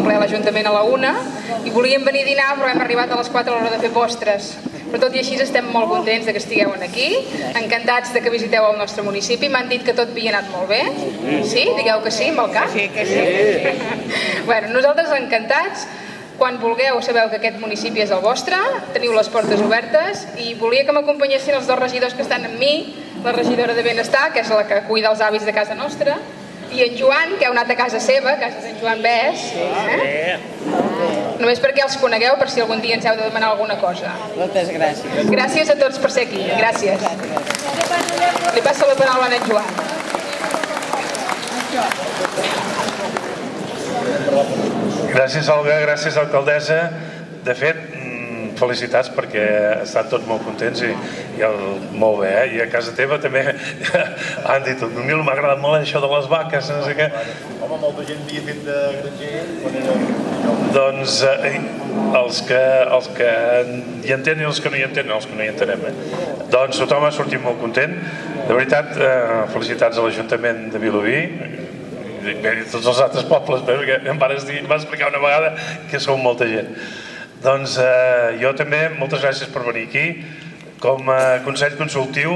ple a l'Ajuntament a la 1 i volíem venir a dinar però hem arribat a les 4 a l'hora de fer postres. Però tot i així estem molt contents que estigueu aquí, encantats que visiteu el nostre municipi. M'han dit que tot havia anat molt bé. Sí? Digueu que sí, amb el cap? Sí, que sí. Bueno, nosaltres encantats. Quan vulgueu sabeu que aquest municipi és el vostre, teniu les portes obertes i volia que m'acompanyessin els dos regidors que estan amb mi, la regidora de Benestar, que és la que cuida els avis de casa nostra, i en Joan, que ha anat a casa seva, casa d'en Joan Bès. Només perquè els conegueu, per si algun dia ens heu de demanar alguna cosa. Moltes gràcies. Gràcies a tots per ser aquí. Gràcies. Li passo la paraula a en Joan. Gràcies, Olga, gràcies, alcaldessa. De fet, felicitats perquè estan tots molt contents i molt bé, i a casa teva també han dit, a mi m'ha agradat molt això de les vaques, no sé què. Home, molta gent havia fet de granger. Doncs els que hi entenen i els que no hi entenen, els que no hi entenem. Doncs tothom ha sortit molt content. De veritat, felicitats a l'Ajuntament de Vilobí, i tots els altres pobles, perquè em vas explicar una vegada que som molta gent. Doncs jo també, moltes gràcies per venir aquí. Com a Consell Consultiu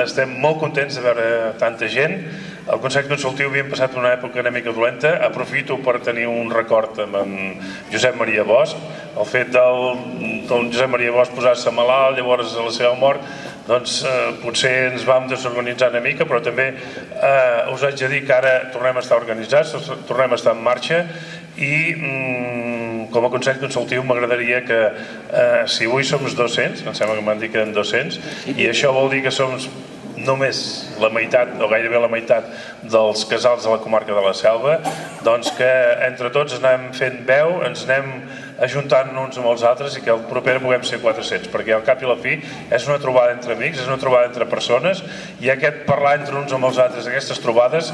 estem molt contents de veure tanta gent. El Consell Consultiu havíem passat una època una mica dolenta. Aprofito per tenir un record amb en Josep Maria Bosch. El fet del Josep Maria Bosch posar-se malalt, llavors a la seva mort, doncs potser ens vam desorganitzar una mica, però també us haig de dir que ara tornem a estar organitzats, tornem a estar en marxa i com a Consell Consultiu m'agradaria que si avui som 200, em sembla que m'han dit que eren 200, i això vol dir que som només la meitat o gairebé la meitat dels casals de la comarca de la Selva, doncs que entre tots anem fent veu, ens anem ajuntant uns amb els altres i que el proper puguem ser 400, perquè al cap i a la fi és una trobada entre amics, és una trobada entre persones, i aquest parlar entre uns amb els altres, aquestes trobades,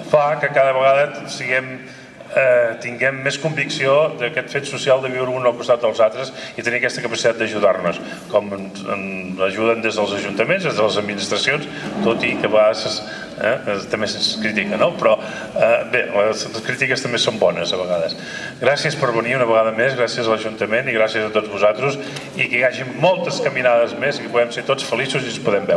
fa que cada vegada tinguem més convicció d'aquest fet social de viure un al costat dels altres i tenir aquesta capacitat d'ajudar-nos, com ens ajuden des dels ajuntaments, des de les administracions, tot i que a vegades també se'ns critica, no? Però bé, les crítiques també són bones a vegades. Gràcies per venir una vegada més, gràcies a l'Ajuntament i gràcies a tots vosaltres, i que hi hagi moltes caminades més i que puguem ser tots feliços i ens podem veure.